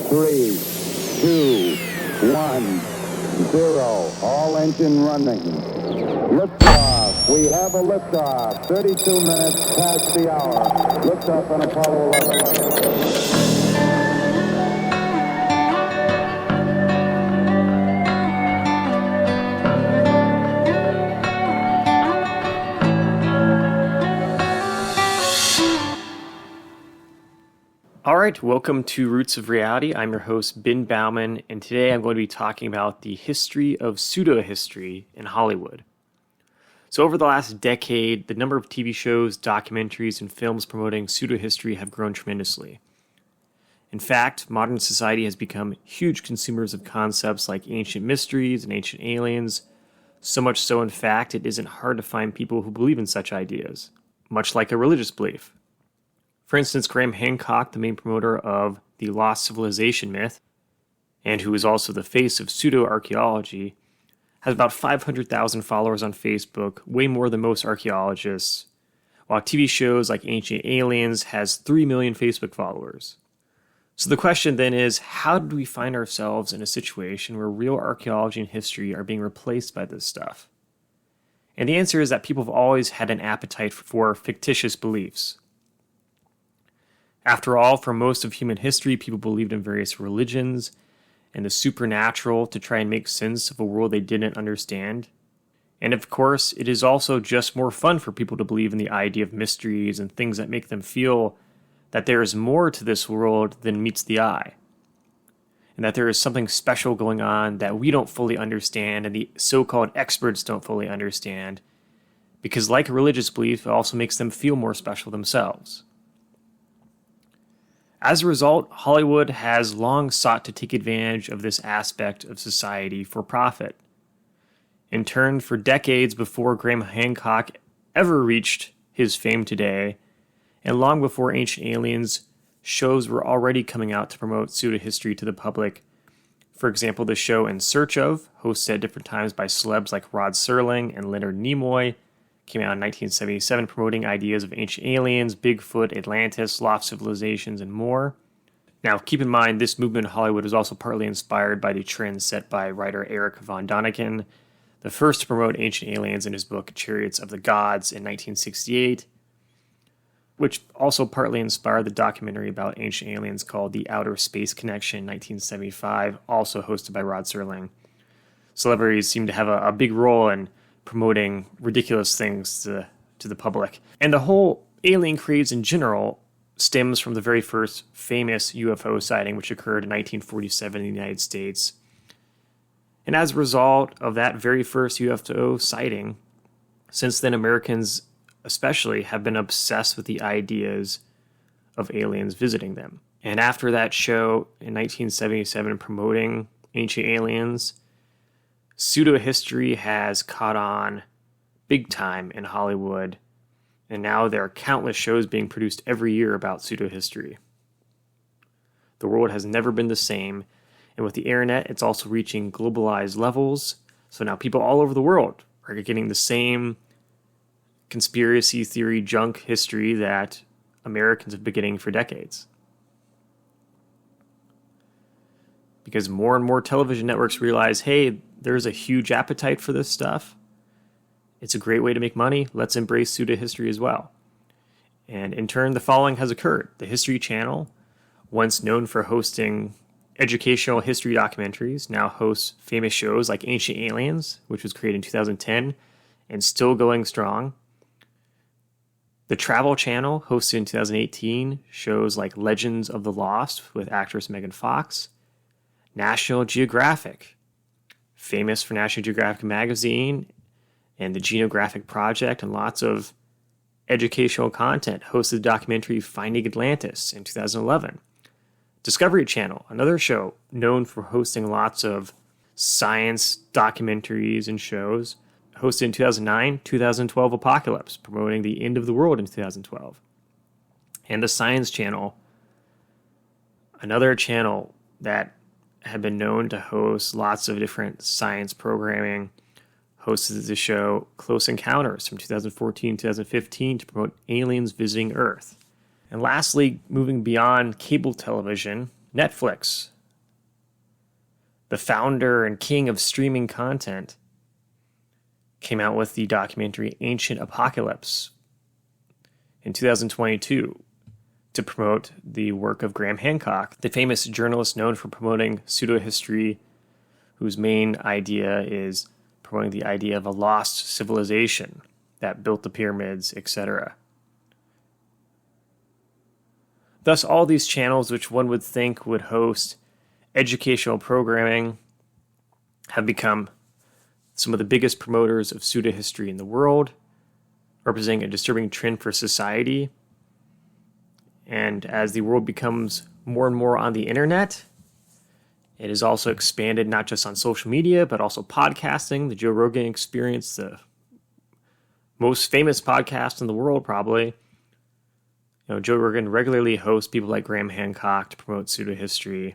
3, 2, 1, 0. All engine running. Liftoff. We have a liftoff. 32 minutes past the hour. Liftoff on Apollo 11. All right, welcome to Roots of Reality. I'm your host, Ben Baumann, and today I'm going to be talking about the history of pseudohistory in Hollywood. So over the last decade, the number of TV shows, documentaries, and films promoting pseudohistory have grown tremendously. In fact, modern society has become huge consumers of concepts like ancient mysteries and ancient aliens, so much so, in fact, it isn't hard to find people who believe in such ideas, much like a religious belief. For instance, Graham Hancock, the main promoter of the lost civilization myth, and who is also the face of pseudo-archaeology, has about 500,000 followers on Facebook, way more than most archaeologists, while TV shows like Ancient Aliens has 3 million Facebook followers. So the question then is, how did we find ourselves in a situation where real archaeology and history are being replaced by this stuff? And the answer is that people have always had an appetite for fictitious beliefs. After all, for most of human history, people believed in various religions and the supernatural to try and make sense of a world they didn't understand. And of course, it is also just more fun for people to believe in the idea of mysteries and things that make them feel that there is more to this world than meets the eye, and that there is something special going on that we don't fully understand and the so-called experts don't fully understand, because like a religious belief, it also makes them feel more special themselves. As a result, Hollywood has long sought to take advantage of this aspect of society for profit. In turn, for decades before Graham Hancock ever reached his fame today, and long before Ancient Aliens, shows were already coming out to promote pseudohistory to the public. For example, the show In Search Of, hosted at different times by celebs like Rod Serling and Leonard Nimoy, came out in 1977 promoting ideas of ancient aliens, Bigfoot, Atlantis, lost civilizations, and more. Now, keep in mind, this movement in Hollywood was also partly inspired by the trends set by writer Eric von Däniken, the first to promote ancient aliens in his book Chariots of the Gods in 1968, which also partly inspired the documentary about ancient aliens called The Outer Space Connection in 1975, also hosted by Rod Serling. Celebrities seem to have a big role in promoting ridiculous things to the public. And the whole alien craze in general stems from the very first famous UFO sighting, which occurred in 1947 in the United States. And as a result of that very first UFO sighting, since then Americans especially have been obsessed with the ideas of aliens visiting them. And after that show in 1977 promoting ancient aliens, pseudohistory has caught on big time in Hollywood, and now there are countless shows being produced every year about pseudohistory. The world has never been the same, and with the internet, it's also reaching globalized levels, so now people all over the world are getting the same conspiracy theory junk history that Americans have been getting for decades. Because more and more television networks realize, hey, there's a huge appetite for this stuff. It's a great way to make money. Let's embrace pseudohistory as well. And in turn, the following has occurred. The History Channel, once known for hosting educational history documentaries, now hosts famous shows like Ancient Aliens, which was created in 2010 and still going strong. The Travel Channel, hosted in 2018, shows like Legends of the Lost with actress Megan Fox. National Geographic, famous for National Geographic magazine and the Genographic Project and lots of educational content, hosted the documentary Finding Atlantis in 2011. Discovery Channel, another show known for hosting lots of science documentaries and shows, hosted in 2009, 2012 Apocalypse, promoting the end of the world in 2012. And the Science Channel, another channel that had been known to host lots of different science programming, hosted the show Close Encounters from 2014-2015 to promote aliens visiting Earth. And lastly, moving beyond cable television, Netflix the founder and king of streaming content, came out with the documentary Ancient Apocalypse in 2022 to promote the work of Graham Hancock, the famous journalist known for promoting pseudohistory, whose main idea is promoting the idea of a lost civilization that built the pyramids, etc. Thus, all these channels, which one would think would host educational programming, have become some of the biggest promoters of pseudohistory in the world, representing a disturbing trend for society. And as the world becomes more and more on the internet, it is also expanded not just on social media, but also podcasting. The Joe Rogan Experience, the most famous podcast in the world, probably. Joe Rogan regularly hosts people like Graham Hancock to promote pseudohistory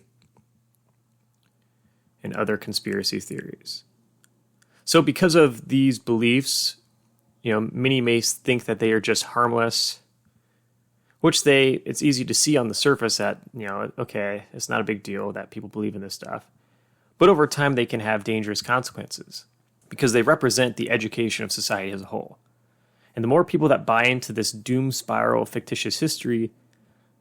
and other conspiracy theories. So because of these beliefs, many may think that they are just harmless, which it's easy to see on the surface that, okay, it's not a big deal that people believe in this stuff. But over time, they can have dangerous consequences because they represent the education of society as a whole. And the more people that buy into this doom spiral of fictitious history,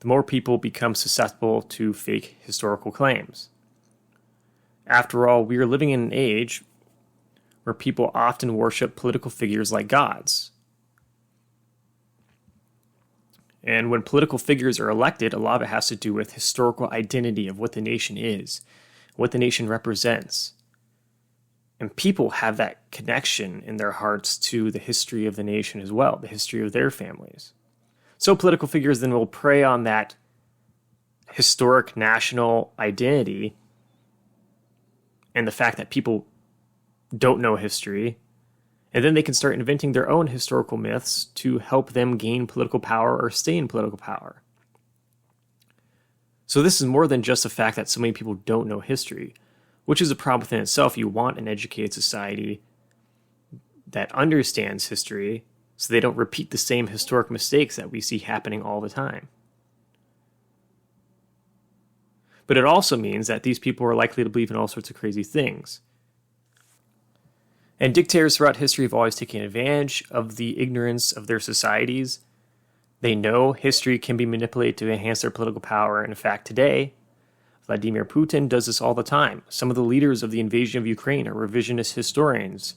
the more people become susceptible to fake historical claims. After all, we are living in an age where people often worship political figures like gods. And when political figures are elected, a lot of it has to do with historical identity of what the nation is, what the nation represents. And people have that connection in their hearts to the history of the nation as well, the history of their families. So political figures then will prey on that historic national identity and the fact that people don't know history, and then they can start inventing their own historical myths to help them gain political power or stay in political power. So this is more than just the fact that so many people don't know history, which is a problem within itself. You want an educated society that understands history so they don't repeat the same historic mistakes that we see happening all the time. But it also means that these people are likely to believe in all sorts of crazy things. And dictators throughout history have always taken advantage of the ignorance of their societies. They know history can be manipulated to enhance their political power. And in fact, today, Vladimir Putin does this all the time. Some of the leaders of the invasion of Ukraine are revisionist historians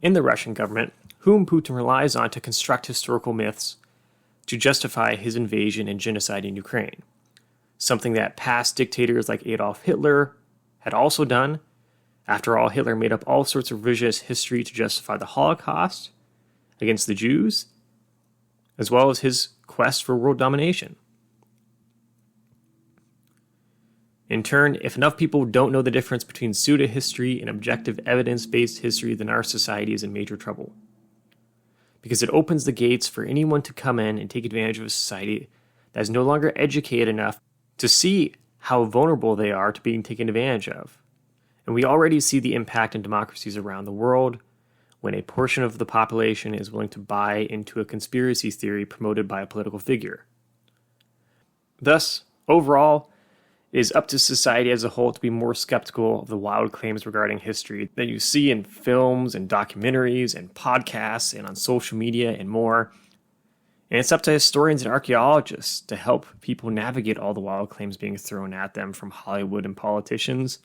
in the Russian government, whom Putin relies on to construct historical myths to justify his invasion and genocide in Ukraine. Something that past dictators like Adolf Hitler had also done. After all, Hitler made up all sorts of revisionist history to justify the Holocaust against the Jews, as well as his quest for world domination. In turn, if enough people don't know the difference between pseudo-history and objective evidence-based history, then our society is in major trouble. Because it opens the gates for anyone to come in and take advantage of a society that is no longer educated enough to see how vulnerable they are to being taken advantage of. And we already see the impact in democracies around the world when a portion of the population is willing to buy into a conspiracy theory promoted by a political figure. Thus, overall, it is up to society as a whole to be more skeptical of the wild claims regarding history that you see in films and documentaries and podcasts and on social media and more. And it's up to historians and archaeologists to help people navigate all the wild claims being thrown at them from Hollywood and politicians,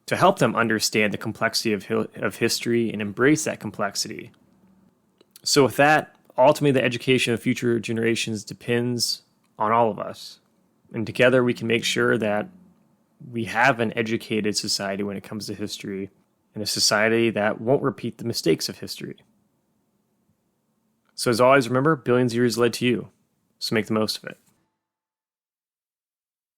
to help them understand the complexity of history and embrace that complexity. So with that, ultimately the education of future generations depends on all of us. And together we can make sure that we have an educated society when it comes to history, and a society that won't repeat the mistakes of history. So as always, remember, billions of years led to you, so make the most of it.